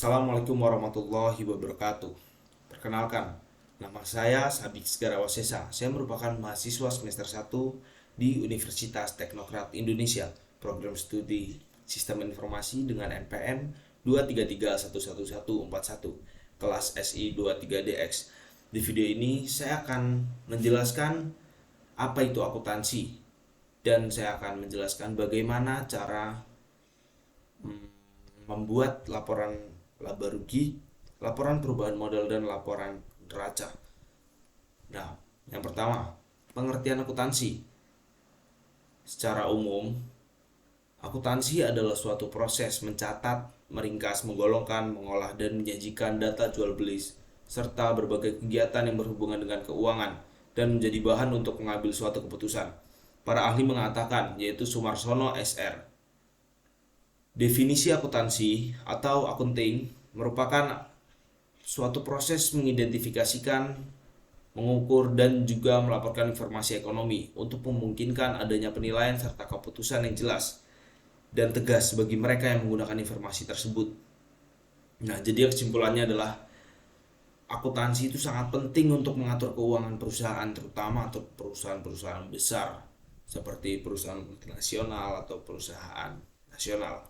Assalamualaikum warahmatullahi wabarakatuh. Perkenalkan, nama saya Sabik Segarawasesa. Saya merupakan mahasiswa semester 1 di Universitas Teknokrat Indonesia, program studi Sistem Informasi dengan NPM 2331141, kelas SI 23DX. Di video ini saya akan menjelaskan apa itu akuntansi dan saya akan menjelaskan bagaimana cara membuat laporan laba rugi, laporan perubahan modal, dan laporan neraca. Nah, yang pertama, pengertian akuntansi. Secara umum, akuntansi adalah suatu proses mencatat, meringkas, menggolongkan, mengolah, dan menyajikan data jual beli serta berbagai kegiatan yang berhubungan dengan keuangan dan menjadi bahan untuk mengambil suatu keputusan. Para ahli mengatakan, yaitu Sumarsono SR, definisi akuntansi atau accounting merupakan suatu proses mengidentifikasikan, mengukur, dan juga melaporkan informasi ekonomi untuk memungkinkan adanya penilaian serta keputusan yang jelas dan tegas bagi mereka yang menggunakan informasi tersebut. Nah, jadi kesimpulannya adalah akuntansi itu sangat penting untuk mengatur keuangan perusahaan, terutama untuk perusahaan-perusahaan besar seperti perusahaan multinasional atau perusahaan nasional.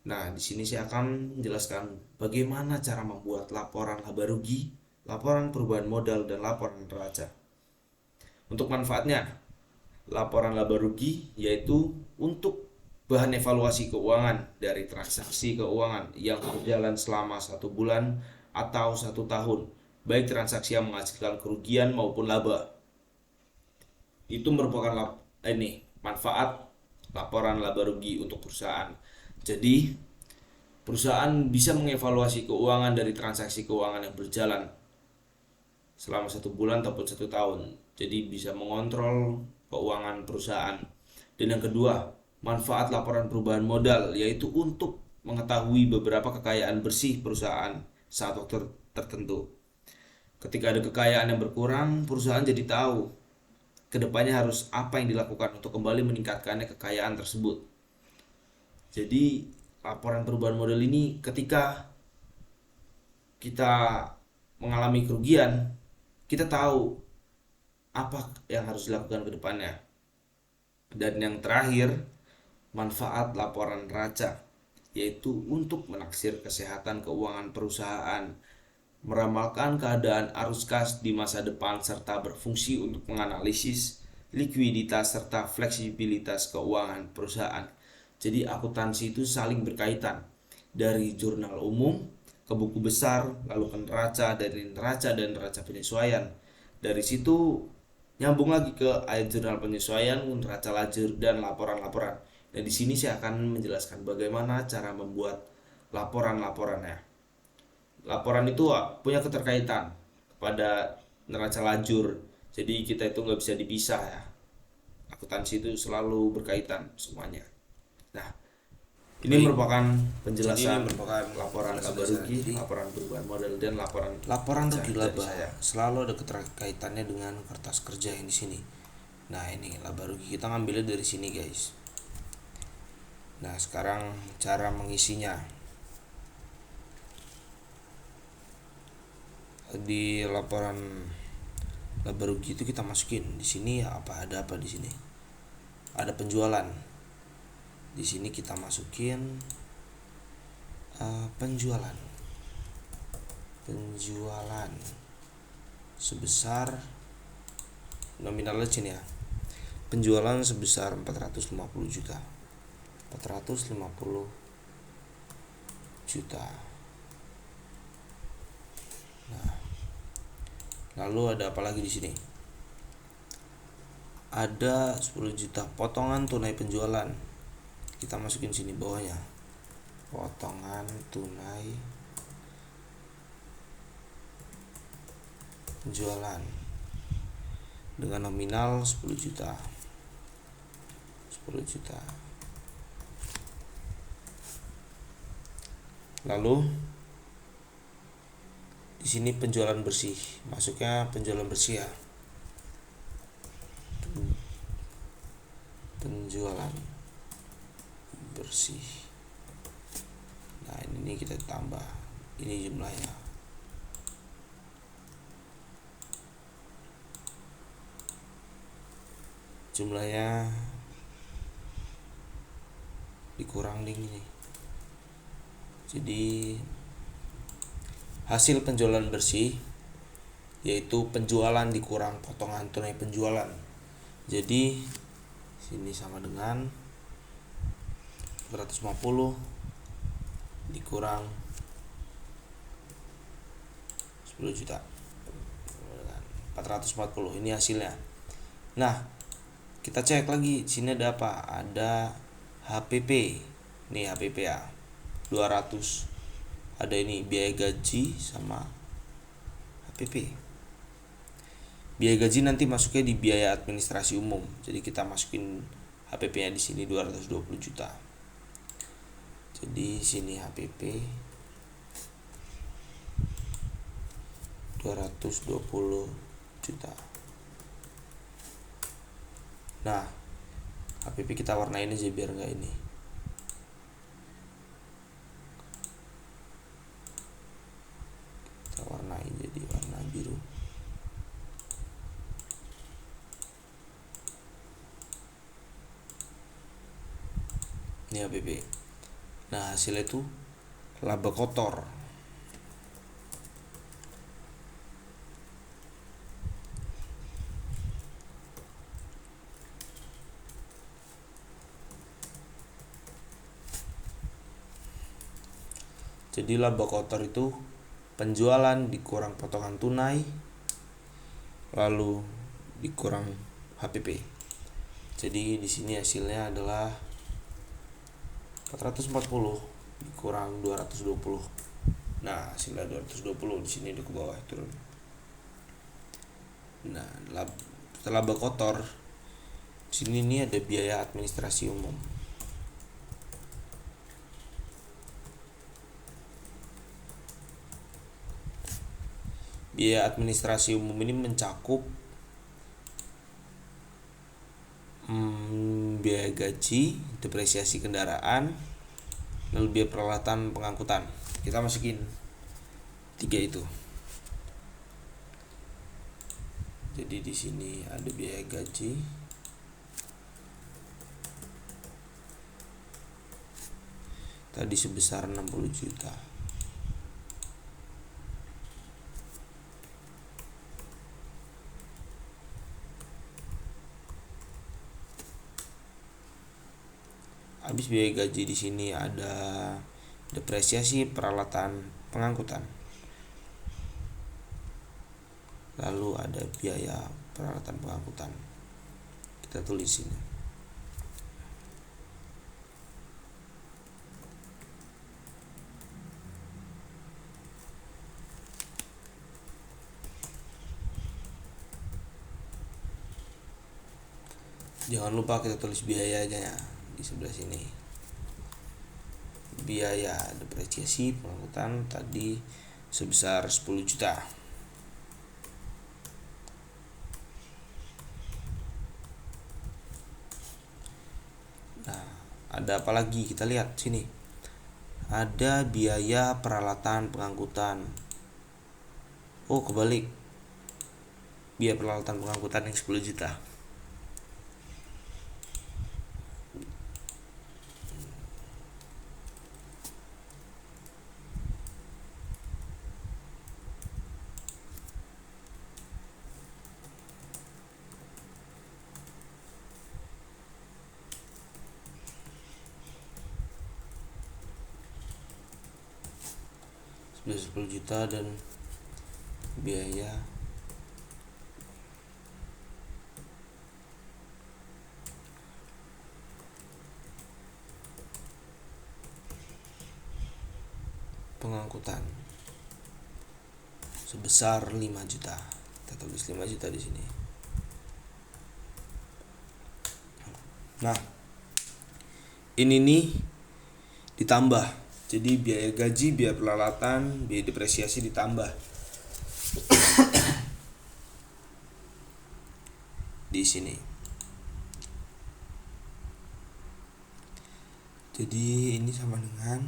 Nah, di sini saya akan menjelaskan bagaimana cara membuat laporan laba rugi, laporan perubahan modal, dan laporan neraca. Untuk manfaatnya, laporan laba rugi yaitu untuk bahan evaluasi keuangan dari transaksi keuangan yang berjalan selama 1 bulan atau 1 tahun, baik transaksi yang menghasilkan kerugian maupun laba. Itu merupakan manfaat laporan laba rugi untuk perusahaan. Jadi, perusahaan bisa mengevaluasi keuangan dari transaksi keuangan yang berjalan selama 1 bulan ataupun 1 tahun. Jadi bisa mengontrol keuangan perusahaan. Dan yang kedua, manfaat laporan perubahan modal yaitu untuk mengetahui beberapa kekayaan bersih perusahaan saat waktu tertentu. Ketika ada kekayaan yang berkurang, perusahaan jadi tahu kedepannya harus apa yang dilakukan untuk kembali meningkatkannya kekayaan tersebut. Jadi laporan perubahan modal ini ketika kita mengalami kerugian, kita tahu apa yang harus dilakukan ke depannya. Dan yang terakhir, manfaat laporan neraca yaitu untuk menaksir kesehatan keuangan perusahaan, meramalkan keadaan arus kas di masa depan serta berfungsi untuk menganalisis likuiditas serta fleksibilitas keuangan perusahaan. Jadi akuntansi itu saling berkaitan, dari jurnal umum ke buku besar, lalu ke neraca, dari neraca dan neraca penyesuaian. Dari situ nyambung lagi ke jurnal penyesuaian, neraca lajur, dan laporan-laporan. Dan di sini saya akan menjelaskan bagaimana cara membuat laporan-laporannya. Laporan itu punya keterkaitan kepada neraca lajur, jadi kita itu nggak bisa dipisah ya. Akuntansi itu selalu berkaitan semuanya. Nah, ini Baik, merupakan jadi ini penjelasan merupakan laporan laba penjelasan rugi, Jadi, laporan perubahan modal, dan laporan laporan neraca rugi dari laba saya. selalu ada keterkaitannya dengan kertas kerja yang di sini. Nah, ini laba rugi kita ngambilnya dari sini, guys. Nah, sekarang cara mengisinya. Di laporan laba rugi itu kita masukin di sini ada apa di sini? Ada penjualan. Di sini kita masukin penjualan. Penjualan sebesar nominalnya sini ya. Penjualan sebesar 450 juta. 450 juta. Nah, lalu ada apa lagi di sini? Ada 10 juta potongan tunai penjualan. Kita masukin sini bawahnya. Potongan tunai penjualan dengan nominal 10 juta. 10 juta. Lalu di sini penjualan bersih. Masuknya penjualan bersih ya. Penjualan bersih. Nah ini kita tambah, ini jumlahnya. Jumlahnya dikurang ini. Jadi hasil penjualan bersih yaitu penjualan dikurang potongan tunai penjualan. Jadi sini sama dengan 450 dikurang 10 juta. 440 ini hasilnya. Nah, kita cek lagi sini ada apa? Ada HPP. Nih HPP ya. 200. Ada ini biaya gaji sama HPP. Biaya gaji nanti masuknya di biaya administrasi umum. Jadi kita masukin HPP-nya di sini 220 juta. Jadi sini HPP 220 juta. Nah, HPP kita warnain aja biar enggak ini. Kita warnain jadi warna biru. Ini HPP. Nah, hasilnya itu laba kotor. Jadi laba kotor itu penjualan dikurang potongan tunai lalu dikurang HPP. Jadi di sini hasilnya adalah 440 dikurang 220. Nah, hasilnya 220 di sini di ke bawah turun. Nah, laba kotor di sini ini ada biaya administrasi umum. Biaya administrasi umum ini mencakup biaya gaji, depresiasi kendaraan, lalu biaya peralatan pengangkutan. Kita masukin 3 itu. Jadi di sini ada biaya gaji, tadi sebesar 60 juta. Habis biaya gaji di sini ada depresiasi peralatan pengangkutan. Lalu ada biaya peralatan pengangkutan. Kita tulis ini. Jangan lupa kita tulis biayanya di sebelah sini. Biaya depresiasi pengangkutan tadi sebesar 10 juta. Nah, ada apa lagi? Kita lihat sini. Ada biaya peralatan pengangkutan. Oh, kebalik. Biaya peralatan pengangkutan yang 10 juta. Sudah 10 juta dan biaya pengangkutan sebesar 5 juta. Kita tulis 5 juta di sini. Nah, ini nih ditambah. Jadi biaya gaji, biaya peralatan, biaya depresiasi ditambah di sini. Jadi ini sama dengan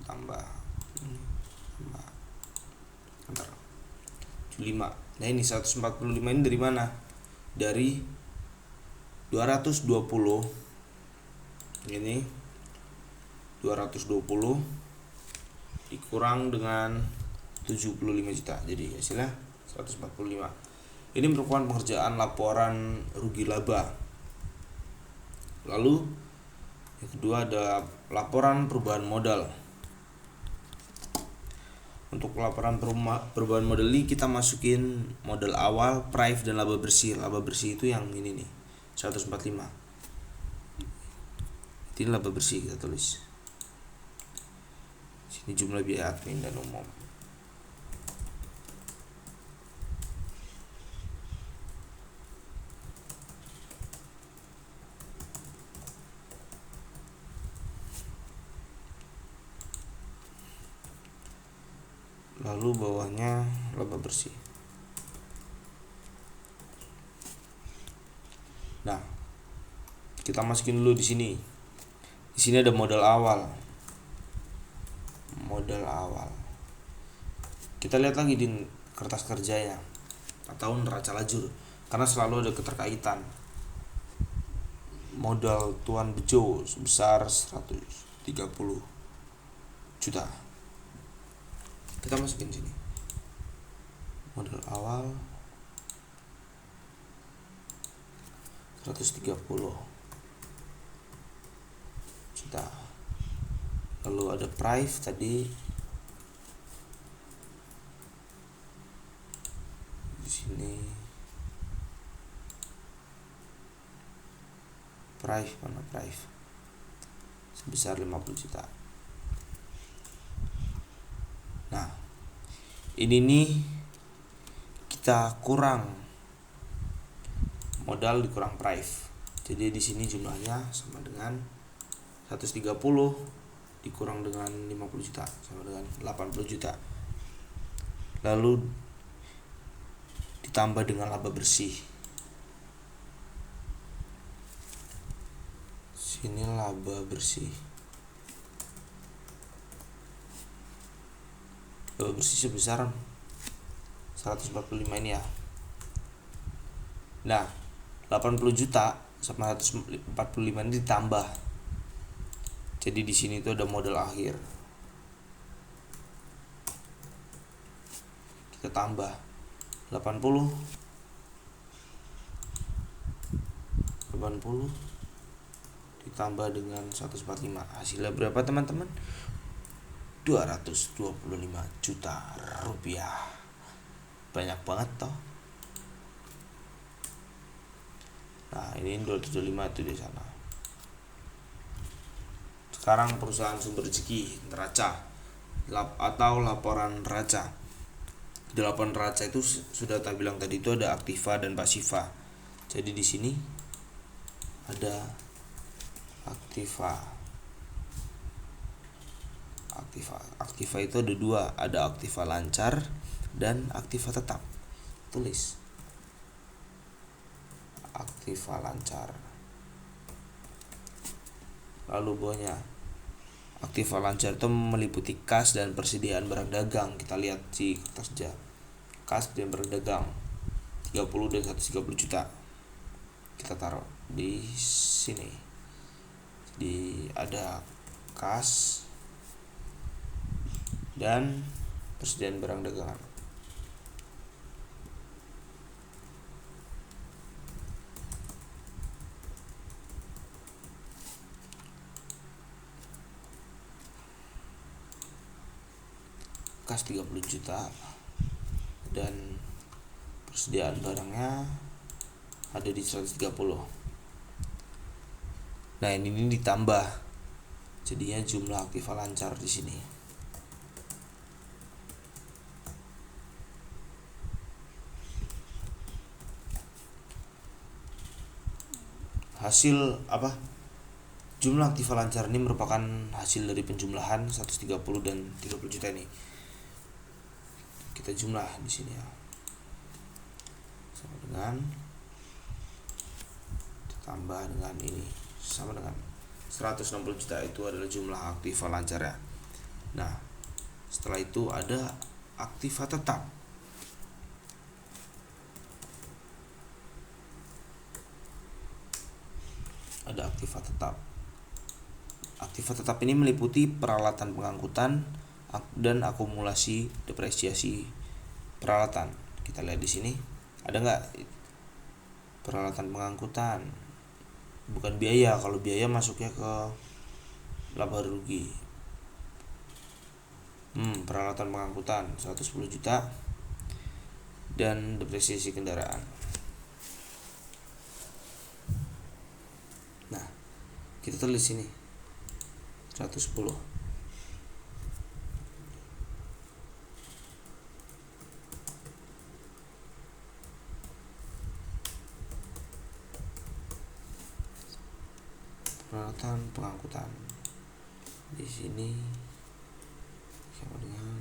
tambah antar 75. Nah ini 145 ini dari mana? Dari 220 ini 220 dikurang dengan 75 juta, jadi hasilnya 145. Ini merupakan pengerjaan laporan rugi laba. Lalu yang kedua ada laporan perubahan modal. Untuk laporan perubahan modal ini kita masukin modal awal, price, dan laba bersih. Laba bersih itu yang ini nih, 145. Ini laba bersih kita tulis. Sini jumlah biaya admin dan umum. Lalu bawahnya laba bersih. Nah, kita masukin dulu di sini. Di sini ada modal awal. Modal awal. Kita lihat lagi di kertas kerja ya atau neraca lajur karena selalu ada keterkaitan. Modal Tuan Bejo sebesar 130 juta. Kita masukin sini. Modal awal 130 juta. Lalu ada price tadi di sini. Price mana price? Sebesar 50 juta. Nah, ini nih kita kurang modal dikurang price. Jadi di sini jumlahnya sama dengan 130 dikurang dengan 50 juta sama dengan 80 juta. Lalu ditambah dengan laba bersih. Sini laba bersih. Laba bersih sebesar 145 ini ya. Nah, 80 juta sama 145 ini ditambah. Jadi di sini itu ada modal akhir. Kita tambah 80 ditambah dengan 145. Hasilnya berapa teman-teman? 225 juta rupiah. Banyak banget toh. Nah, ini 225 itu di sana. Sekarang perusahaan sumber rezeki neraca atau laporan neraca. Di laporan neraca itu sudah tak bilang tadi itu ada aktiva dan pasiva. Jadi di sini ada aktiva. Aktiva itu ada dua, ada aktiva lancar dan aktiva tetap. Tulis aktiva lancar. Lalu bawahnya aktiva lancar itu meliputi kas dan persediaan barang dagang. Kita lihat di kertas kerja. Kas dan barang dagang 30 dan 130 juta. Kita taruh di sini. Jadi ada kas dan persediaan barang dagangan. Kas 30 juta dan persediaan barangnya ada di 130. Nah, ini ditambah. Jadinya jumlah aktiva lancar di sini. Hasil apa? Jumlah aktiva lancar ini merupakan hasil dari penjumlahan 130 dan 30 juta ini. Kita jumlah di sini ya. Sama dengan ditambah dengan ini sama dengan 160 juta itu adalah jumlah aktiva lancar ya. Nah, setelah itu ada aktiva tetap. Ada aktiva tetap. Aktiva tetap ini meliputi peralatan pengangkutan dan akumulasi depresiasi peralatan. Kita lihat di sini, ada nggak peralatan pengangkutan? Bukan biaya, kalau biaya masuknya ke laba rugi. Peralatan pengangkutan 110 juta dan depresiasi kendaraan. Nah, kita tulis sini 110. Peralatan pengangkutan di sini sama dengan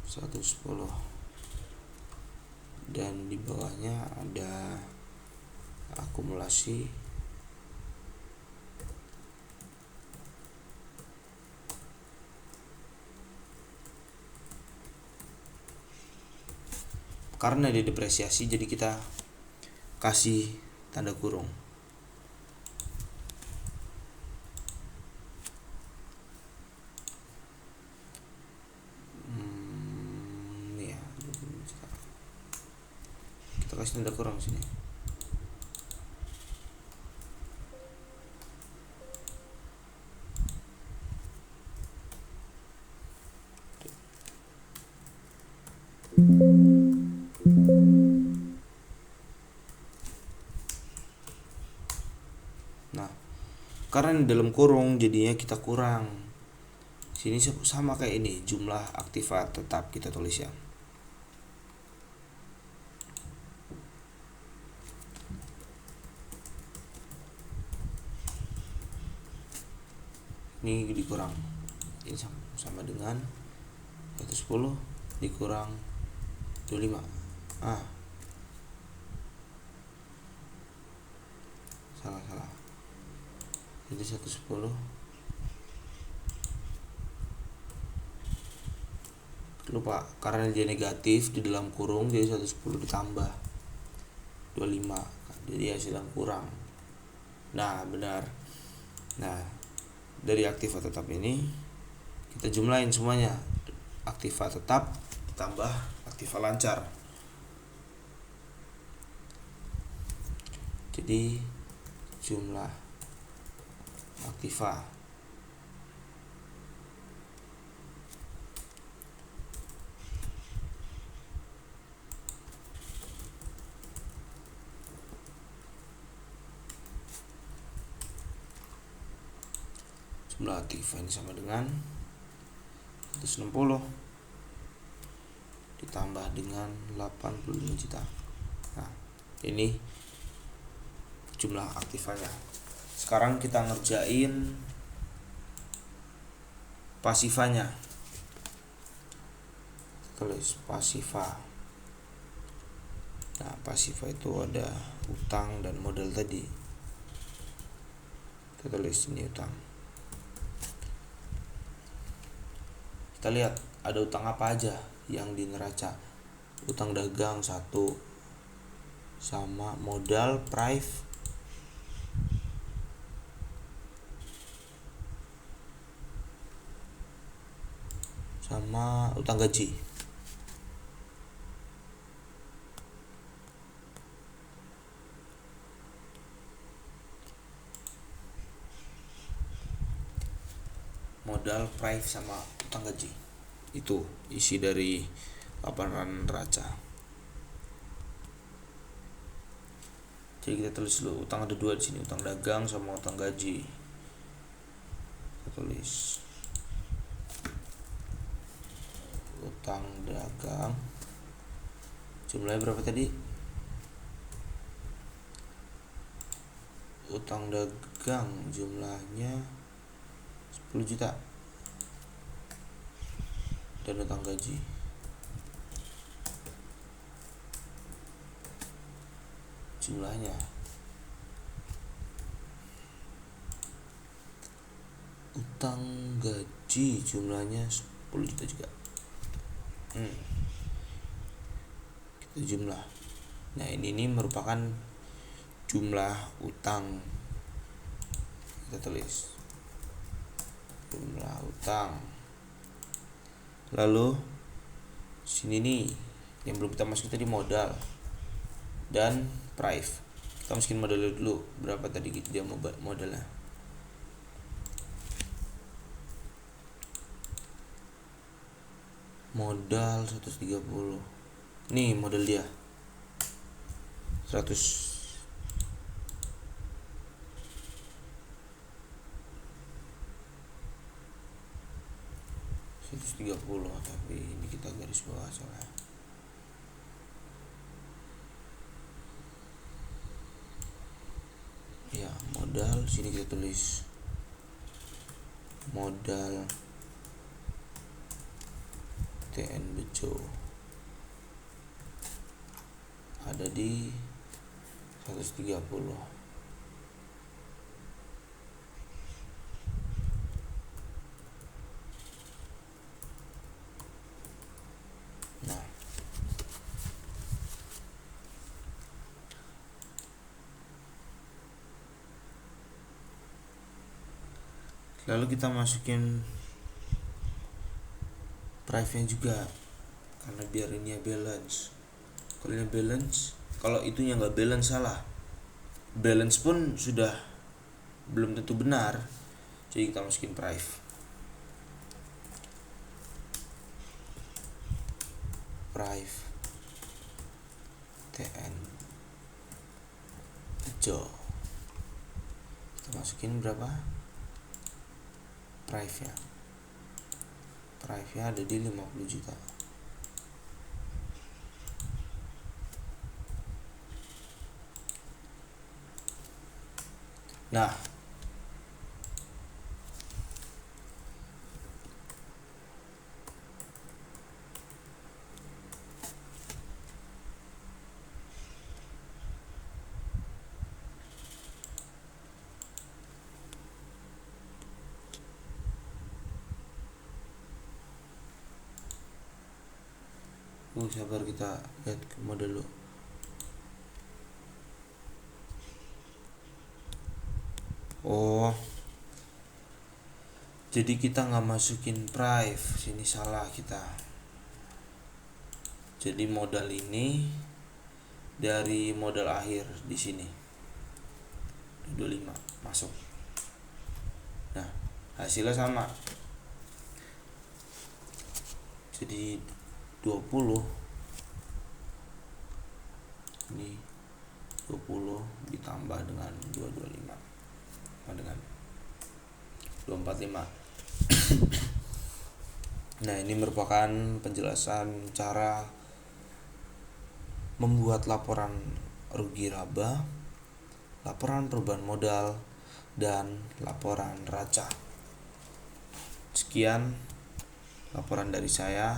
110, dan di bawahnya ada akumulasi karena didepresiasi, jadi kita kasih tanda kurung. Nih ya, kita kasih tanda kurung sini. Nah, karena di dalam kurung jadinya kita kurang. Sini sama kayak ini, jumlah aktiva tetap kita tulis ya. Ini dikurang. Ini sama dengan 110 dikurang 25. Salah. Jadi 110 lupa, karena dia negatif di dalam kurung, jadi 110 ditambah 25, jadi hasil yang kurang. Nah, benar. Nah, dari aktiva tetap ini kita jumlahin semuanya, aktiva tetap tambah aktiva lancar, jadi jumlah aktiva aktiva ini sama dengan 160 ditambah dengan 85 juta. Nah, ini jumlah aktivanya. Sekarang kita ngerjain pasifanya. Tulis pasifa. Nah, pasifa itu ada utang dan modal tadi. Kita tulis ini utang. Kita lihat ada utang apa aja yang di neraca. Utang dagang 1 sama modal prive sama utang gaji. Modal prive sama utang gaji. Itu isi dari laporan neraca. Jadi kita tulis dulu utang ada 2 di sini, utang dagang sama utang gaji. Kita tulis utang dagang jumlahnya berapa tadi? Utang dagang jumlahnya 10 juta dan utang gaji jumlahnya Utang gaji jumlahnya 10 juta juga. Kita jumlah. Nah, ini merupakan jumlah utang. Kita tulis jumlah utang. Lalu sini nih yang belum kita masukin tadi modal dan price. Kita masukin modalnya dulu. Berapa tadi dia modalnya? Modal 130. Nih modal dia 100. 130, tapi ini kita garis bawah soalnya. Ya, modal sini kita tulis modal TN Bejo ada di 130. Nah, lalu kita masukin price-nya juga karena biar ini balance. Kalau ini balance, kalau itunya nggak balance salah. Balance pun sudah belum tentu benar, jadi kita masukin price. Price TN Bejo, kita masukin berapa price nya? Price nya ada di 50 juta. Nah, sabar, kita lihat ke model dulu. Oh, jadi kita nggak masukin price, sini salah kita. Jadi modal ini dari modal akhir di sini 25 masuk. Nah, hasilnya sama. Jadi 20 ini 20 ditambah dengan 225 sama dengan 245. Nah, ini merupakan penjelasan cara membuat laporan rugi laba, laporan perubahan modal, dan laporan neraca. Sekian laporan dari saya.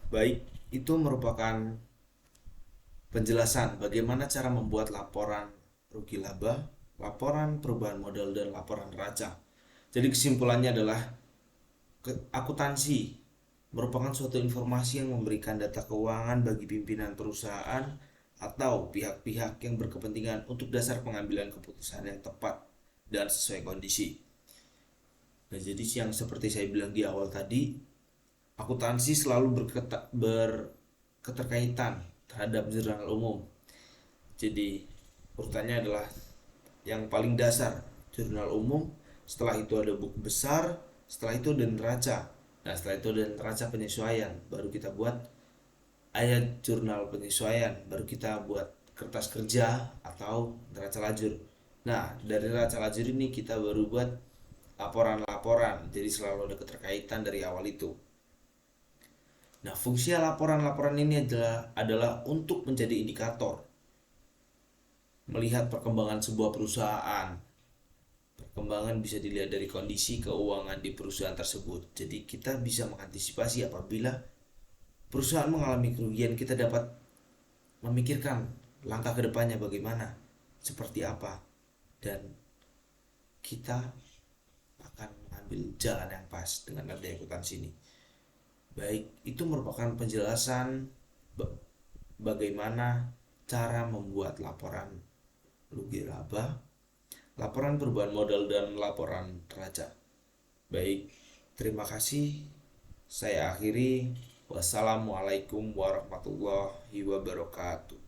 Baik, itu merupakan penjelasan bagaimana cara membuat laporan rugi laba, laporan perubahan modal, dan laporan neraca. Jadi kesimpulannya adalah akuntansi merupakan suatu informasi yang memberikan data keuangan bagi pimpinan perusahaan atau pihak-pihak yang berkepentingan untuk dasar pengambilan keputusan yang tepat dan sesuai kondisi. Nah, jadi yang seperti saya bilang di awal tadi, akuntansi selalu berketerkaitan terhadap jurnal umum. Jadi urutannya adalah yang paling dasar jurnal umum, setelah itu ada buku besar, setelah itu ada neraca. Nah, setelah itu ada neraca penyesuaian, baru kita buat ayat jurnal penyesuaian, baru kita buat kertas kerja atau neraca lajur. Nah, dari neraca lajur ini kita baru buat laporan-laporan. Jadi selalu ada keterkaitan dari awal itu. Nah, fungsi laporan-laporan ini adalah untuk menjadi indikator melihat perkembangan sebuah perusahaan. Perkembangan bisa dilihat dari kondisi keuangan di perusahaan tersebut. Jadi kita bisa mengantisipasi apabila perusahaan mengalami kerugian, kita dapat memikirkan langkah kedepannya bagaimana, seperti apa, dan kita akan mengambil jalan yang pas dengan adanya akuntansi ini. Baik, itu merupakan penjelasan bagaimana cara membuat laporan rugi laba, laporan perubahan modal, dan laporan neraca. Baik, terima kasih. Saya akhiri. Wassalamualaikum warahmatullahi wabarakatuh.